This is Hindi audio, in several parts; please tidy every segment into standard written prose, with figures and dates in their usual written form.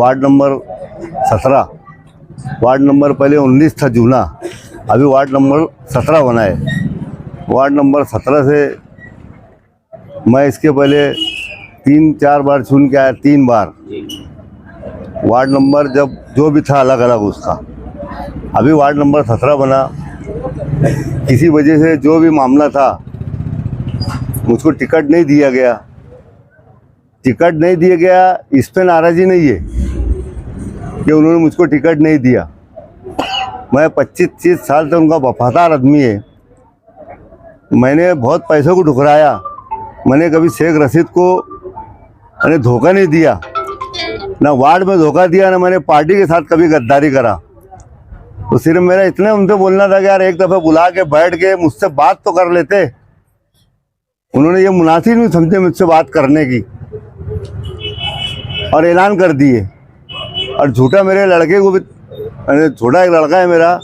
वार्ड नंबर 17, वार्ड नंबर पहले 19 था जूना, अभी वार्ड नंबर 17 बना है। वार्ड नंबर 17 से मैं इसके पहले 3-4 बार चुन के आया, 3 बार। वार्ड नंबर जब जो भी था अलग अलग उसका, अभी वार्ड नंबर 17 बना। किसी वजह से जो भी मामला था, मुझको टिकट नहीं दिया गया। टिकट नहीं दिया गया, इस पे नाराज़ी नहीं है कि उन्होंने मुझको टिकट नहीं दिया। मैं 25-30 साल से उनका वफादार आदमी है। मैंने बहुत पैसों को ठुकराया। मैंने कभी शेख रशीद को मैंने धोखा नहीं दिया, ना वार्ड में धोखा दिया, ना मैंने पार्टी के साथ कभी गद्दारी करा। तो सिर्फ मेरा इतने उनसे बोलना था कि यार एक दफ़ा बुला के बैठ के मुझसे बात तो कर लेते। उन्होंने ये मुनासिब नहीं समझे मुझसे बात करने की और ऐलान कर दिए। और झूठा मेरे लड़के को भी, छोटा एक लड़का है मेरा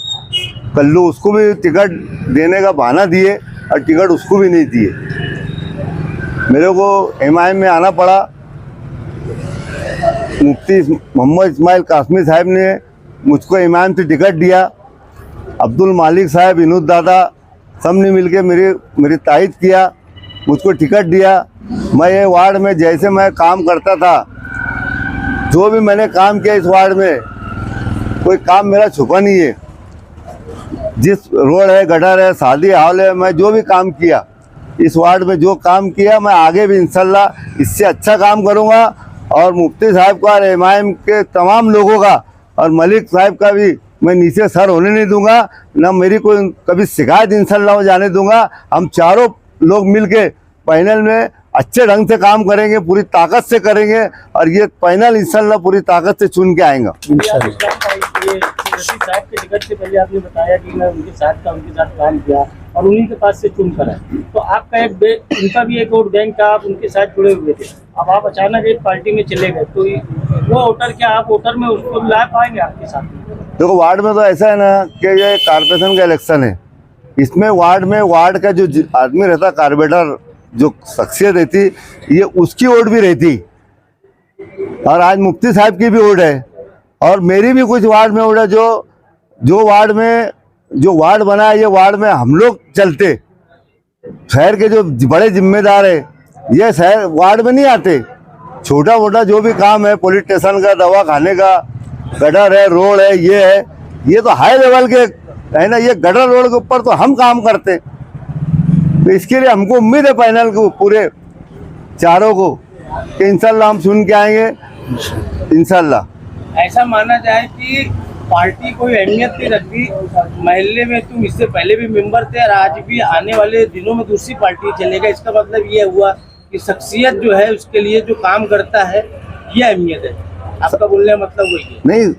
कल्लू, उसको भी टिकट देने का बहाना दिए और टिकट उसको भी नहीं दिए। मेरे को एमआईएम में आना पड़ा। मुफ्ती मोहम्मद इस्माइल कासमी साहब ने मुझको एमआईएम से टिकट दिया। अब्दुल मालिक साहब, विनोद दादा, सब ने मिलके मेरी तायद किया, मुझको टिकट दिया। मैं ये वार्ड में जैसे मैं काम करता था, जो भी मैंने काम किया इस वार्ड में, कोई काम मेरा छुपा नहीं है। जिस रोड है, गटर है, शादी हॉल है, मैं जो भी काम किया इस वार्ड में, जो काम किया, मैं आगे भी इंशाल्लाह इससे अच्छा काम करूँगा। और मुफ्ती साहब का और एमआईएम के तमाम लोगों का और मलिक साहब का भी मैं नीचे सर होने नहीं दूंगा, ना मेरी कोई कभी शिकायत इंशाल्लाह जाने दूंगा। हम चारों लोग मिलके पैनल में अच्छे ढंग से काम करेंगे, पूरी ताकत से करेंगे और ये पैनल इंशाल्लाह पूरी ताकत से चुन के आएगा। साहब के टिकट से पहले आपने बताया कि मैं उनके साथ काम किया और उन्हीं के पास से चुन कर है, तो आपका उनका भी एक वोट बैंक का, आप उनके साथ जुड़े हुए थे। अब आप अचानक एक पार्टी में चले गए, तो वो वोटर, क्या आप वोटर में उसको ला पाएंगे आपके साथ? देखो, वार्ड में तो ऐसा है ना कि ये कारपोरेशन का इलेक्शन है। इसमें वार्ड का जो आदमी रहता, कारपोरेटर जो शख्सियत रहती, ये उसकी वोट भी रहती। और आज मुफ्ती साहब की भी वोट है और मेरी भी कुछ वार्ड में वोट है। जो वार्ड में जो वार्ड बना है, ये वार्ड में हम लोग चलते। शहर के जो बड़े जिम्मेदार है, ये शहर वार्ड में नहीं आते। छोटा मोटा जो भी काम है, पुलिस स्टेशन का, दवा खाने का, गटर है, रोड है, ये तो हाई लेवल के है ना। ये गटर रोड के ऊपर तो हम काम करते। तो इसके लिए हमको उम्मीद है पैनल को, पूरे चारों को, कि इंशाल्लाह हम सुन के आएंगे इंशाल्लाह। ऐसा माना जाए कि पार्टी कोई अहमियत नहीं रखती, महल्ले में तुम इससे पहले भी मेंबर थे और आज भी आने वाले दिनों में दूसरी पार्टी चलेगा। इसका मतलब ये हुआ कि शख्सियत जो है उसके लिए जो काम करता है, ये अहमियत है। आपका बोलने का मतलब वही है? नहीं,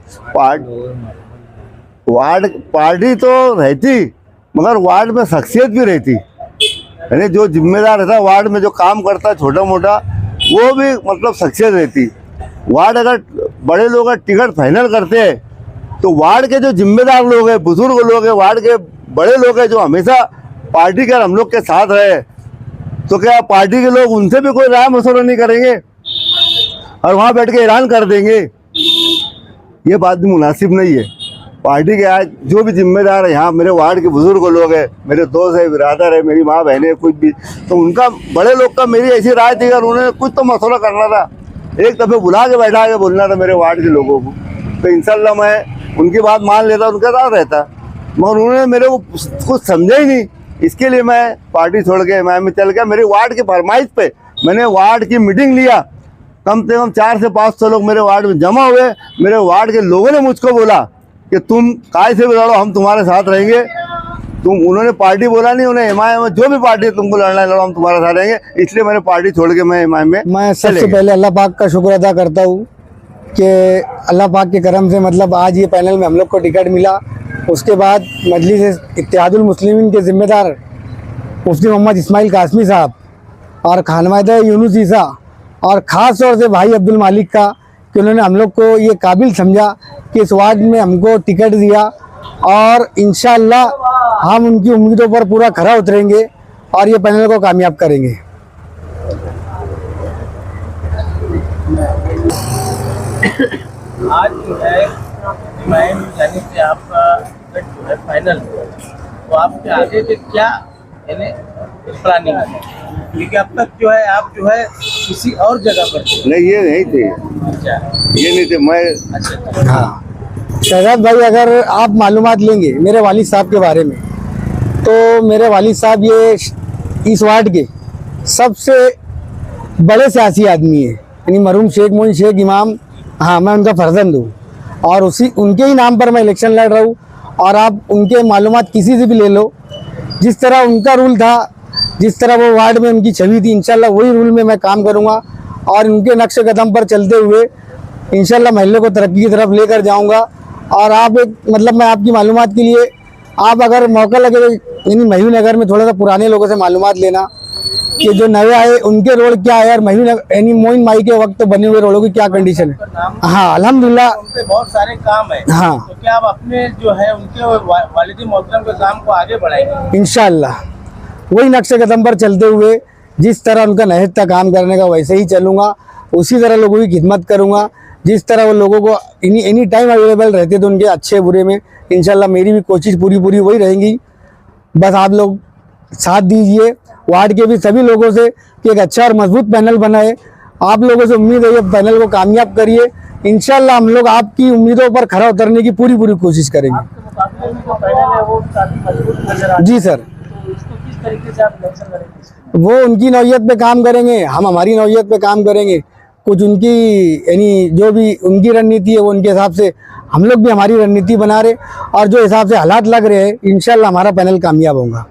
पार्टी तो रहती, मगर वार्ड में शख्सियत भी रहती। यानी जो जिम्मेदार रहता वार्ड में, जो काम करता छोटा मोटा, वो भी मतलब शख्सियत रहती। वार्ड अगर बड़े लोग का टिकट फाइनल करते हैं, तो वार्ड के जो जिम्मेदार लोग हैं, बुजुर्ग लोग हैं, वार्ड के बड़े लोग हैं, जो हमेशा पार्टी के हम लोग के साथ रहे, तो क्या पार्टी के लोग उनसे भी कोई राय मशवरा नहीं करेंगे और वहाँ बैठ के ऐलान कर देंगे? ये बात भी मुनासिब नहीं है। पार्टी के आज जो भी जिम्मेदार है, यहाँ मेरे वार्ड के बुजुर्ग लोग हैं, मेरे दोस्त है, बिरादर है, मेरी माँ बहन है, कुछ भी, तो उनका, बड़े लोग का मेरी ऐसी राय थी, अगर उन्होंने कुछ तो मसला करना था, एक दफ़े बुला के बैठा के बोलना था मेरे वार्ड के लोगों को, तो इंशाल्लाह मैं उनकी बात मान लेता, उनके साथ रहता। मगर उन्होंने मेरे को कुछ समझा ही नहीं। इसके लिए मैं पार्टी छोड़ के एमआईएम में चल गया। मेरे वार्ड की फरमाइश पे मैंने वार्ड की मीटिंग लिया। कम से कम 400 से 500 लोग मेरे वार्ड में जमा हुए। मेरे वार्ड के लोगों ने मुझको बोला कि तुम काय से भी लड़ो, हम तुम्हारे साथ रहेंगे। उन्होंने पार्टी बोला नहीं, उन्हें एमआईएम में जो भी पार्टी तुमको लड़ना है लड़ो, हम तुम्हारे साथ रहेंगे। इसलिए मैंने पार्टी छोड़ के मैं एमआईएम में मैं सबसे पहले अल्लाह पाक का शुक्र अदा करता हूँ कि अल्लाह पाक के करम से मतलब आज ये पैनल में हम लोग को टिकट मिला। उसके बाद मजलिस इत्तेहादुल मुस्लिमीन के ज़िम्मेदार मुफ्ती मोहम्मद इस्माइल कासमी साहब और खानवादा यूनुस ईसा और ख़ास तौर से भाई अब्दुल मालिक का, कि उन्होंने हम लोग को ये काबिल समझा कि इस वार्ड में हमको टिकट दिया और इंशाअल्लाह हम उनकी उम्मीदों पर पूरा खरा उतरेंगे और ये पैनल को कामयाब करेंगे। आज जो है हिमायन जाने से आपका टिकट जो है फाइनल हुआ, तो आपके आगे के क्या यानी प्लानिंग है? क्योंकि अब तक जो है आप जो है किसी और जगह पर थे। नहीं ये नहीं थे, अच्छा ये नहीं थे। मैं अच्छा हाँ शहजाद भाई, अगर आप मालूमात लेंगे मेरे वालिद साहब के बारे में, तो मेरे वालिद साहब ये इस वार्ड के सबसे बड़े सियासी आदमी है, यानी मरहूम शेख मोइन शेख इमाम, हाँ मैं उनका फर्जंद हूँ और उनके ही नाम पर मैं इलेक्शन लड़ रहा हूँ। और आप उनके मालूमात किसी से भी ले लो, जिस तरह उनका रूल था, जिस तरह वो वार्ड में उनकी छवि थी, इंशाल्लाह वही रूल में मैं काम करूँगा और उनके नक्शे कदम पर चलते हुए इंशाल्लाह महल्ले को तरक्की की तरफ लेकर जाऊँगा। और आप एक मतलब मैं आपकी मालूमात के लिए, आप अगर मौका लगे तो यानी महबूब नगर में थोड़ा सा पुराने लोगों से मालूमात लेना कि जो नए आए उनके रोड क्या है और महबूब नगर यानी मोइन माई के वक्त बने हुए रोडों की क्या कंडीशन है। हाँ अल्हम्दुलिल्लाह, उनके बहुत सारे काम है। हाँ तो क्या आप अपने जो है उनके वालिद मोहतरम के काम को आगे बढ़ाएंगे? इंशाल्लाह वही नक्शे कदम पर चलते हुए जिस तरह उनका नहज था काम करने का वैसे ही चलूँगा, उसी तरह लोगों की खिदमत करूँगा, जिस तरह वो लोगों को एनी टाइम अवेलेबल रहते थे उनके अच्छे बुरे में। इंशाल्लाह मेरी भी कोशिश पूरी वही रहेगी। बस आप लोग साथ दीजिए वार्ड के भी सभी लोगों से कि एक अच्छा और मजबूत पैनल बनाए। आप लोगों से उम्मीद है ये पैनल को कामयाब करिए। इंशाल्लाह हम लोग आपकी उम्मीदों पर खरा उतरने की पूरी कोशिश करेंगे। आपके मुकाबले में जो पैनल है वो काफी मजबूत नजर आ रहा जी सर, है, तो इसको किस तरीके से आप इलेक्शन लड़ेंगे? वो उनकी नौयत पे काम करेंगे, हम हमारी नौयत पे काम करेंगे। कुछ उनकी यानी जो भी उनकी रणनीति है वो उनके हिसाब से हम लोग भी हमारी रणनीति बना रहे और जो हिसाब से हालात लग रहे हैं इंशाल्लाह हमारा पैनल कामयाब होगा।